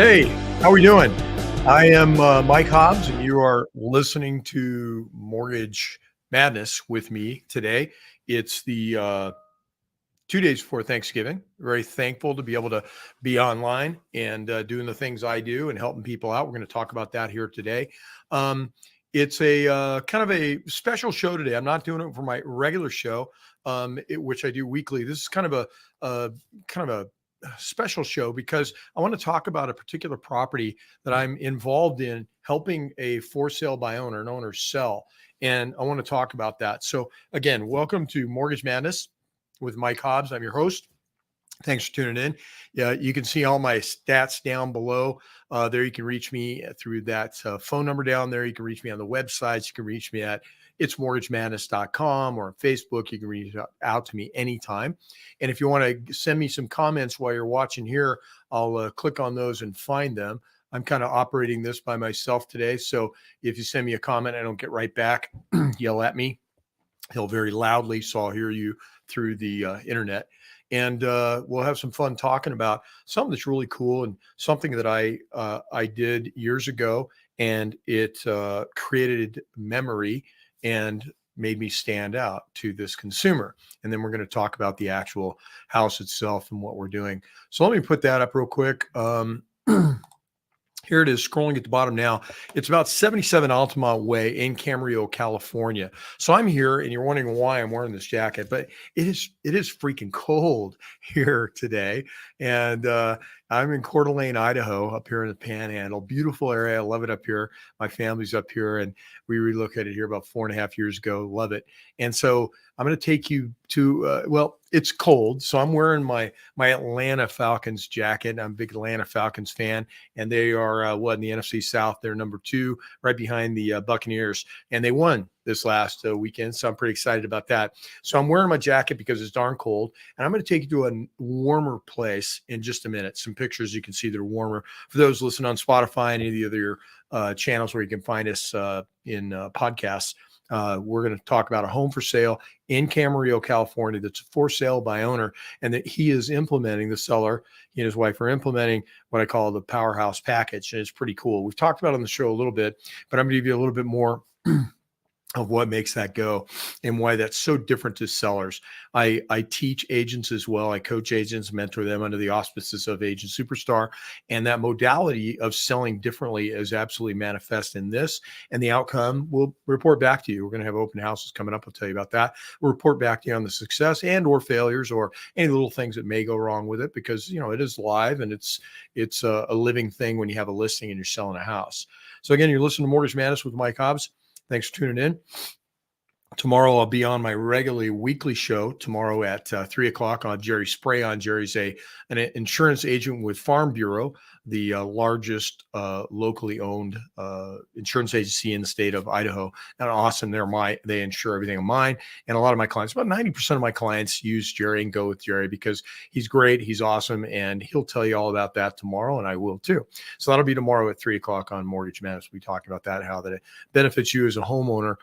Hey, how are we doing? I am Mike Hobbs, and you are listening to Mortgage Madness with me today. It's the 2 days before Thanksgiving. Very thankful to be able to be online and doing the things I do and helping people out. We're going to talk about that here today. Um, it's a kind of a special show today. I'm not doing it for my regular show, which I do weekly. This is a kind of a special show because I want to talk about a particular property that I'm involved in helping a for sale by owner, an owner sell. And I want to talk about that. So again, welcome to Mortgage Madness with Mike Hobbs. I'm your host. Thanks for tuning in. Yeah, you can see all my stats down below. There you can reach me through that phone number down there. You can reach me on the websites. You can reach me at itsmortgagemadness.com or on Facebook. You can reach out to me anytime. And if you want to send me some comments while you're watching here, I'll click on those and find them. I'm kind of operating this by myself today. So if you send me a comment, I don't get right back, yell at me. He'll very loudly, so I'll hear you through the internet. And we'll have some fun talking about something that's really cool and something that I did years ago, and it created memory and made me stand out to this consumer. And then we're going to talk about the actual house itself and what we're doing. So let me put that up real quick. Here it is, scrolling at the bottom now. It's about 77 Altamont Way in Camarillo, California. So I'm here, and you're wondering why I'm wearing this jacket, but it is freaking cold here today. And I'm in Coeur d'Alene, Idaho, up here in the Panhandle. Beautiful area. I love it up here. My family's up here, and we relocated here about 4.5 years ago. Love it. And so I'm going to take you to, it's cold. So I'm wearing my Atlanta Falcons jacket. I'm a big Atlanta Falcons fan, and they are in the NFC South. They're number 2, right behind the Buccaneers, and they won this last weekend. So I'm pretty excited about that. So I'm wearing my jacket because it's darn cold, and I'm going to take you to a warmer place in just a minute. Some pictures you can see that are warmer. For those listening on Spotify and any of the other channels where you can find us in podcasts, we're going to talk about a home for sale in Camarillo, California, that's for sale by owner, and that he is implementing, the seller, he and his wife are implementing what I call the PowerHouse Package. And it's pretty cool. We've talked about it on the show a little bit, but I'm going to give you a little bit more of what makes that go and why that's so different to sellers. I teach agents as well. I coach agents, mentor them under the auspices of Agent Superstar. And that modality of selling differently is absolutely manifest in this. And the outcome will report back to you. We're going to have open houses coming up. I'll tell you about that. We'll report back to you on the success and or failures or any little things that may go wrong with it, because, it is live and it's a living thing when you have a listing and you're selling a house. So again, you're listening to Mortgage Madness with Mike Hobbs. Thanks for tuning in. Tomorrow I'll be on my regularly weekly show tomorrow at 3 o'clock. I'll have Jerry Spray on. Jerry's an insurance agent with Farm Bureau, the largest locally owned insurance agency in the state of Idaho. And awesome. They insure everything of mine. And a lot of my clients, about 90% of my clients, use Jerry and go with Jerry because he's great. He's awesome. And he'll tell you all about that tomorrow. And I will too. So that'll be tomorrow at 3 o'clock on Mortgage Madness. We talk about that, how that it benefits you as a homeowner,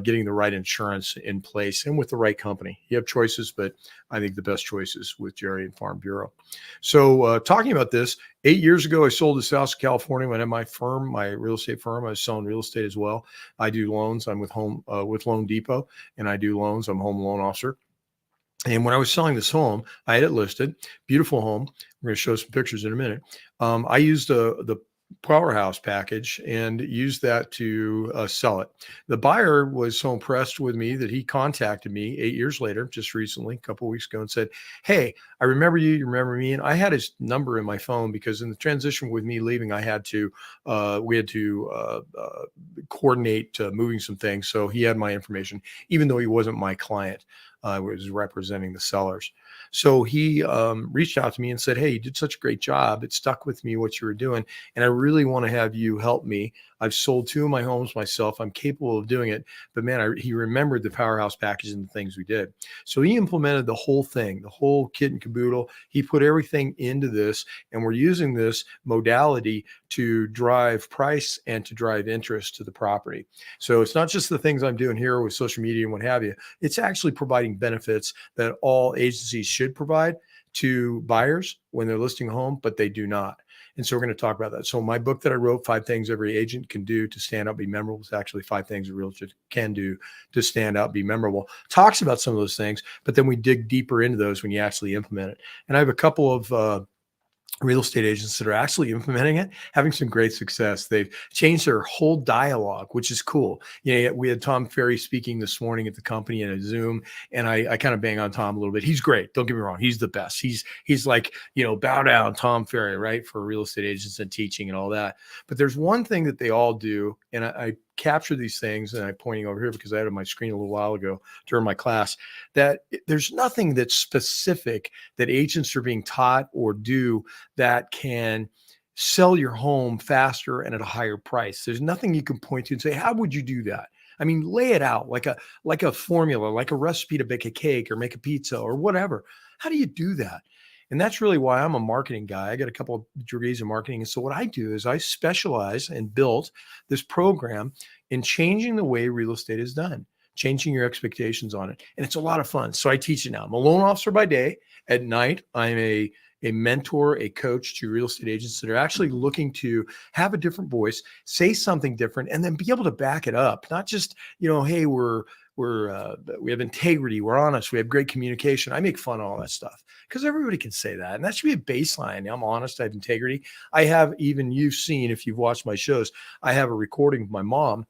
getting the right insurance in place and with the right company. You have choices, but I think the best choice is with Jerry and Farm Bureau. So talking about this, 8 years ago, I sold this house in California when I had my firm, my real estate firm. I was selling real estate as well. I do loans. I'm with Loan Depot, and I do loans. I'm a home loan officer. And when I was selling this home, I had it listed. Beautiful home. We're going to show some pictures in a minute. I used the PowerHouse Package and used that to sell it. The buyer was so impressed with me that he contacted me 8 years later, just recently, a couple of weeks ago, and said, "Hey, I remember you. You remember me?" And I had his number in my phone because in the transition with me leaving, we had to coordinate moving some things. So he had my information, even though he wasn't my client. I was representing the sellers. So he reached out to me and said, "Hey, you did such a great job. It stuck with me what you were doing. And I really want to have you help me. I've sold 2 of my homes myself. I'm capable of doing it." But man, he remembered the PowerHouse Package and the things we did. So he implemented the whole thing, the whole kit and caboodle. He put everything into this, and we're using this modality to drive price and to drive interest to the property. So it's not just the things I'm doing here with social media and what have you. It's actually providing benefits that all agencies should provide to buyers when they're listing a home, but they do not. And so we're going to talk about that. So my book that I wrote, 5 Things Every Agent Can Do to Stand Out, Be Memorable, is actually 5 things a realtor can do to stand out, be memorable. Talks about some of those things, but then we dig deeper into those when you actually implement it. And I have a couple of real estate agents that are actually implementing it, having some great success. They've changed their whole dialogue, which is cool. We had Tom Ferry speaking this morning at the company in a Zoom, and I kind of bang on Tom a little bit. He's great. Don't get me wrong. He's the best. He's like, bow down, Tom Ferry, right? For real estate agents and teaching and all that. But there's one thing that they all do, and I capture these things, and I'm pointing over here because I had it on my screen a little while ago during my class, that there's nothing that's specific that agents are being taught or do that can sell your home faster and at a higher price. There's nothing you can point to and say, how would you do that? I mean, lay it out like a formula, like a recipe to bake a cake or make a pizza or whatever. How do you do that? And that's really why I'm a marketing guy. I got a couple of degrees in marketing. And so what I do is I specialize and built this program in changing the way real estate is done, changing your expectations on it. And it's a lot of fun. So I teach it now. I'm a loan officer by day. At night, I'm a mentor, a coach to real estate agents that are actually looking to have a different voice, say something different, and then be able to back it up. Not just, hey, we have integrity, we're honest, we have great communication. I make fun of all that stuff because everybody can say that. And that should be a baseline. I'm honest, I have integrity. I have, even you've seen, if you've watched my shows, I have a recording of my mom.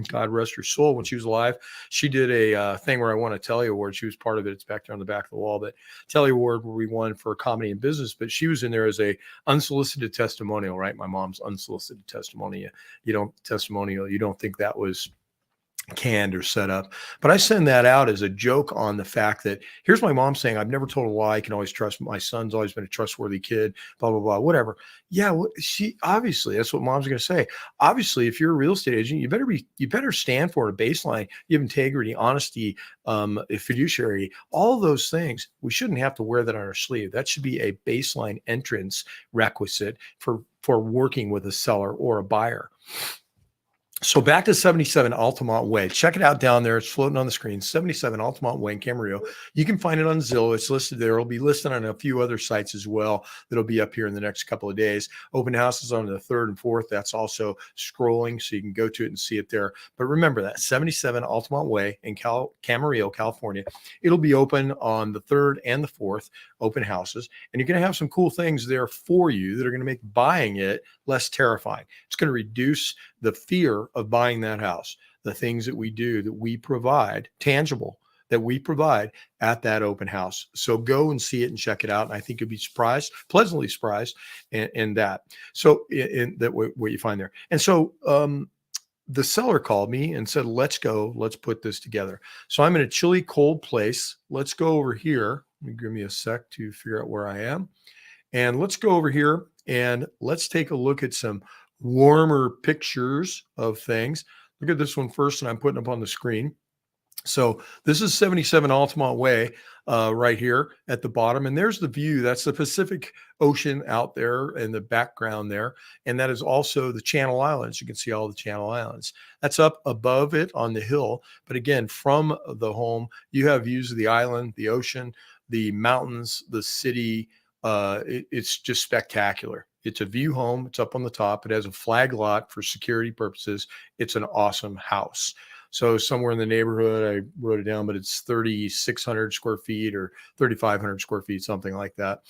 God rest her soul. When she was alive, she did a thing where I won a Telly Award. She was part of it. It's back there on the back of the wall, but Telly Award where we won for comedy and business. But she was in there as a unsolicited testimonial, right? My mom's unsolicited testimonial. You don't think that was canned or set up, but I send that out as a joke on the fact that here's my mom saying, I've never told a lie. I can always trust my son's always been a trustworthy kid, blah, blah, blah, whatever. Yeah. Well, she obviously, that's what mom's going to say. Obviously, if you're a real estate agent, you better stand for a baseline. You have integrity, honesty, a fiduciary, all of those things. We shouldn't have to wear that on our sleeve. That should be a baseline entrance requisite for working with a seller or a buyer. So back to 77 Altamont Way. Check it out down there. It's floating on the screen. 77 Altamont Way in Camarillo. You can find it on Zillow. It's listed there. It'll be listed on a few other sites as well. That'll be up here in the next couple of days. Open houses on the 3rd and 4th. That's also scrolling, so you can go to it and see it there. But remember that 77 Altamont Way in Camarillo, California. It'll be open on the 3rd and the 4th, open houses. And you're going to have some cool things there for you that are going to make buying it less terrifying. It's going to reduce the fear of buying that house, the things that we do, that we provide, tangible, that we provide at that open house. So go and see it and check it out. And I think you'll be surprised, pleasantly surprised in that. So in that, what you find there. And so the seller called me and said, let's put this together. So I'm in a chilly, cold place. Let's go over here. Give me a sec to figure out where I am. And let's go over here and let's take a look at some warmer pictures of things. Look at this one first, and I'm putting up on the screen. So this is 77 Altamont Way right here at the bottom. And there's the view. That's the Pacific Ocean out there in the background there. And that is also the Channel Islands. You can see all the Channel Islands. That's up above it on the hill. But again, from the home, you have views of the island, the ocean, the mountains, the city. It's just spectacular. It's a view home. It's up on the top. It has a flag lot for security purposes. It's an awesome house. So somewhere in the neighborhood, I wrote it down, but it's 3,600 square feet or 3,500 square feet, something like that.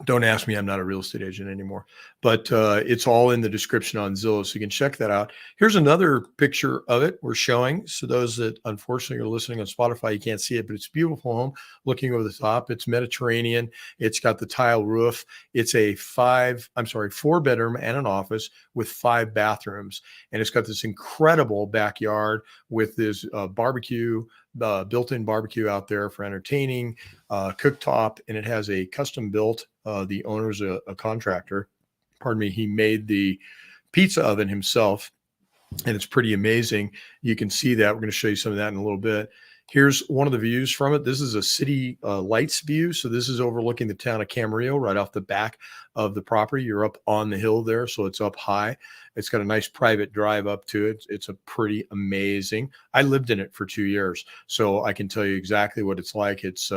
Don't ask me. I'm not a real estate agent anymore, but it's all in the description on Zillow, so you can check that out. Here's another picture of it we're showing. So those that unfortunately are listening on Spotify, you can't see it, but it's a beautiful home looking over the top. It's Mediterranean. It's got the tile roof. It's a 4-bedroom and an office with 5 bathrooms. And it's got this incredible backyard with this barbecue, built-in barbecue out there for entertaining, cooktop, and it has a custom built, the owner's a contractor, pardon me, he made the pizza oven himself, and it's pretty amazing. You can see that. We're going to show you some of that in a little bit. Here's one of the views from it. This is a city lights view. So this is overlooking the town of Camarillo right off the back of the property. You're up on the hill there, so it's up high. It's got a nice private drive up to it. It's a pretty amazing. I lived in it for 2 years, so I can tell you exactly what it's like. It's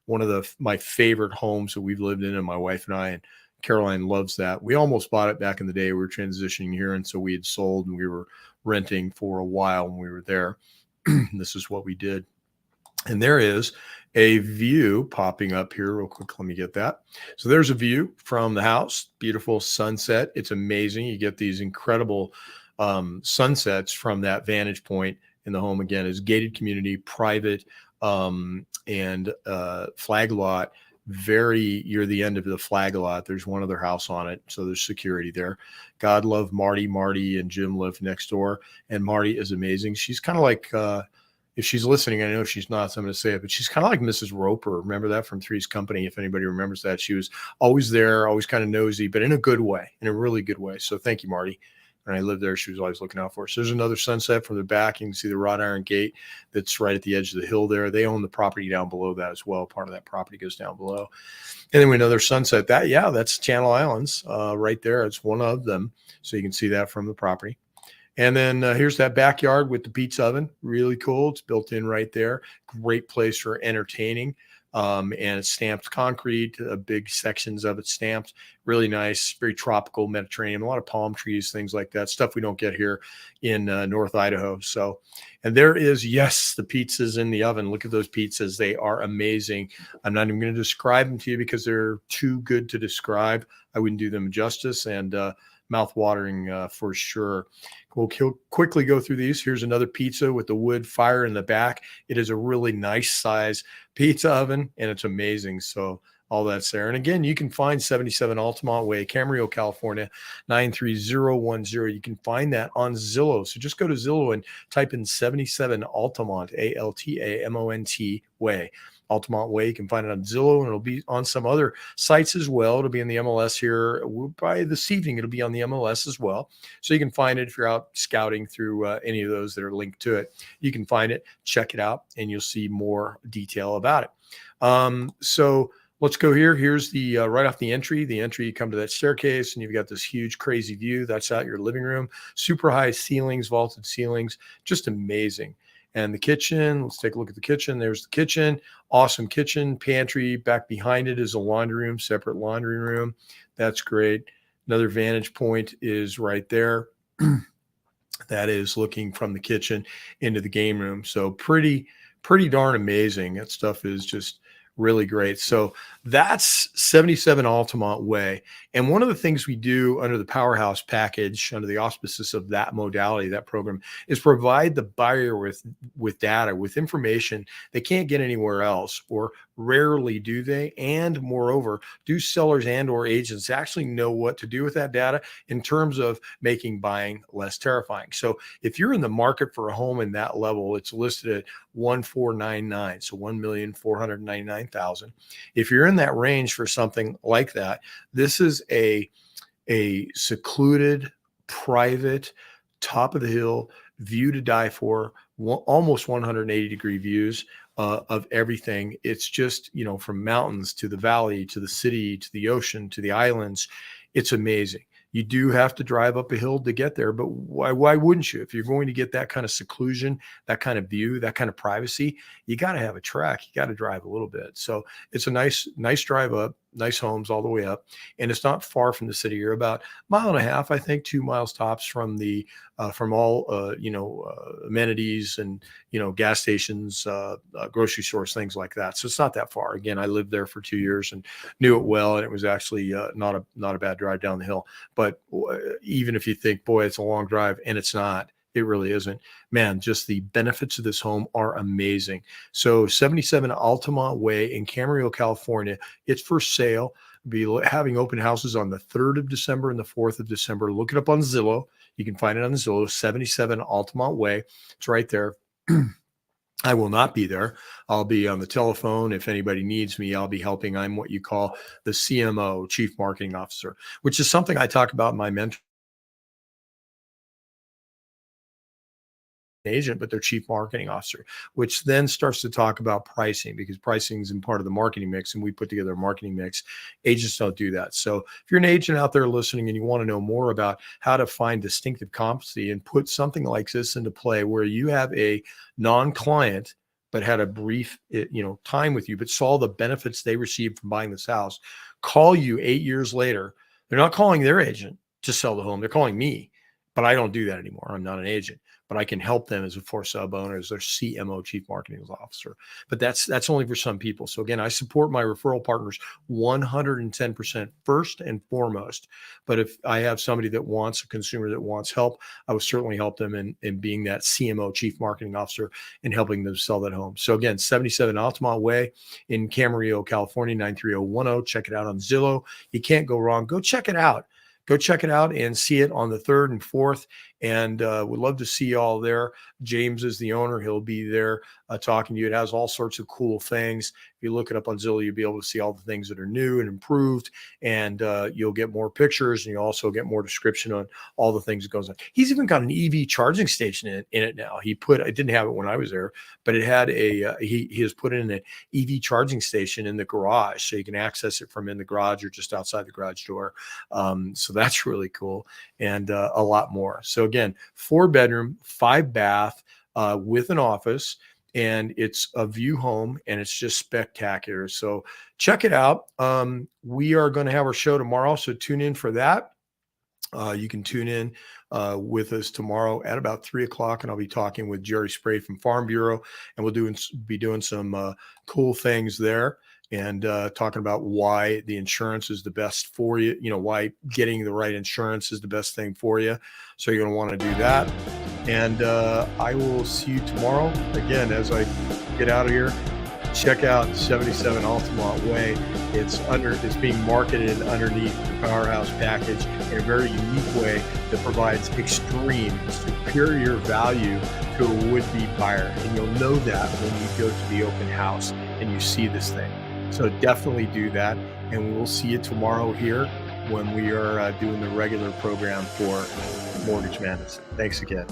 one of my favorite homes that we've lived in, and my wife and I, and Caroline loves that. We almost bought it back in the day. We were transitioning here, and so we had sold and we were renting for a while when we were there. This is what we did. And there is a view popping up here real quick. Let me get that. So there's a view from the house, beautiful sunset. It's amazing. You get these incredible sunsets from that vantage point in the home. Again, is gated community, private, and flag lot. You're the end of the flag lot. There's one other house on it. So there's security there. God love Marty. Marty and Jim live next door. And Marty is amazing. She's kind of like, if she's listening, I know she's not, so I'm going to say it, but she's kind of like Mrs. Roper. Remember that from Three's Company? If anybody remembers that, she was always there, always kind of nosy, but in a good way, in a really good way. So thank you, Marty. When I lived there, she was always looking out for us. So there's another sunset from the back. You can see the wrought iron gate that's right at the edge of the hill there. They own the property down below that as well. Part of that property goes down below. And then another sunset. That's Channel Islands right there. It's one of them. So you can see that from the property. And then here's that backyard with the pizza oven. Really cool. It's built in right there. Great place for entertaining. And it's stamped concrete, big sections of it stamped. Really nice, very tropical Mediterranean, a lot of palm trees, things like that. Stuff we don't get here in North Idaho. So, and there is, yes, the pizzas in the oven. Look at those pizzas. They are amazing. I'm not even going to describe them to you because they're too good to describe. I wouldn't do them justice. And mouth-watering for sure. We'll quickly go through these. Here's another pizza with the wood fire in the back. It is a really nice size pizza oven, and it's amazing. So all that's there. And again, you can find 77 Altamont Way, Camarillo, California, 93010. You can find that on Zillow. So just go to Zillow and type in 77 Altamont, Altamont Way. Altamont Way. You can find it on Zillow, and it'll be on some other sites as well. It'll be in the MLS here by this evening. It'll be on the MLS as well. So you can find it if you're out scouting through any of those that are linked to it. You can find it, check it out, and you'll see more detail about it. So let's go here. Here's the right off the entry. The entry, you come to that staircase, and you've got this huge, crazy view. That's out your living room. Super high ceilings, vaulted ceilings, just amazing. And the kitchen, let's take a look at the kitchen. There's the kitchen, awesome kitchen, pantry. Back behind it is a laundry room, separate laundry room. That's great. Another vantage point is right there. That is looking from the kitchen into the game room. So pretty darn amazing. That stuff is just really great. So that's 77 Altamont Way. And one of the things we do under the PowerHouse package, under the auspices of that modality, that program, is provide the buyer with data, with information they can't get anywhere else, or rarely do they. And moreover, do sellers and or agents actually know what to do with that data in terms of making buying less terrifying. So if you're in the market for a home in that level, it's listed at 1,499, so 1,499,000. If you're in that range for something like that, this is a secluded, private, top of the hill view to die for, almost 180-degree views of everything. It's just, from mountains to the valley, to the city, to the ocean, to the islands. It's amazing. You do have to drive up a hill to get there, but why wouldn't you? If you're going to get that kind of seclusion, that kind of view, that kind of privacy, you got to have a track. You got to drive a little bit. So it's a nice drive up, nice homes all the way up. And it's not far from the city. You're about 1.5 miles, I think, 2 miles tops from the, from all, amenities and, gas stations, grocery stores, things like that. So it's not that far. Again, I lived there for 2 years and knew it well. And it was actually not a bad drive down the hill. But even if you think, boy, it's a long drive, and it's not, it really isn't, man, just the benefits of this home are amazing. So 77 Altamont Way in Camarillo, California, it's for sale. Be having open houses on the 3rd of December and the 4th of December. Look it up on Zillow. You can find it on Zillow, 77 Altamont Way. It's right there. I will not be there. I'll be on the telephone. If anybody needs me, I'll be helping. I'm what you call the CMO, Chief Marketing Officer, which is something I talk about in my mentor agent, but their chief marketing officer, which then starts to talk about pricing, because pricing is in part of the marketing mix, and we put together a marketing mix. Agents don't do that. So if you're an agent out there listening and you want to know more about how to find distinctive competency and put something like this into play, where you have a non-client but had a brief, time with you, but saw the benefits they received from buying this house, call you 8 years later. They're not calling their agent to sell the home. They're calling me, but I don't do that anymore. I'm not an agent, but I can help them as a for sub owner, as their CMO, Chief Marketing Officer. But that's only for some people. So again, I support my referral partners 110% first and foremost. But if I have somebody that wants a consumer that wants help, I would certainly help them in being that CMO, Chief Marketing Officer, and helping them sell that home. So again, 77 Altamont Way in Camarillo, California, 93010. Check it out on Zillow. You can't go wrong. Go check it out. Go check it out and see it on the 3rd and 4th. And we'd love to see you all there. James is the owner. He'll be there talking to you. It has all sorts of cool things. If you look it up on Zillow, you'll be able to see all the things that are new and improved. And you'll get more pictures, and you'll also get more description on all the things that goes on. He's even got an EV charging station in it now. I didn't have it when I was there, but it had he has put in an EV charging station in the garage, so you can access it from in the garage or just outside the garage door. So that's really cool, and a lot more. So again, 4-bedroom, 5-bath with an office, and it's a view home, and it's just spectacular. So check it out. We are going to have our show tomorrow, so tune in for that. You can tune in with us tomorrow at about 3 o'clock, and I'll be talking with Jerry Spray from Farm Bureau, and we'll be doing some cool things there, and talking about why the insurance is the best for you, why getting the right insurance is the best thing for you. So you're going to want to do that. And I will see you tomorrow. Again, as I get out of here, check out 77 Altamont Way. It's being marketed underneath the PowerHouse Package in a very unique way that provides extreme, superior value to a would-be buyer. And you'll know that when you go to the open house and you see this thing. So definitely do that. And we'll see you tomorrow here when we are doing the regular program for Mortgage Madness. Thanks again.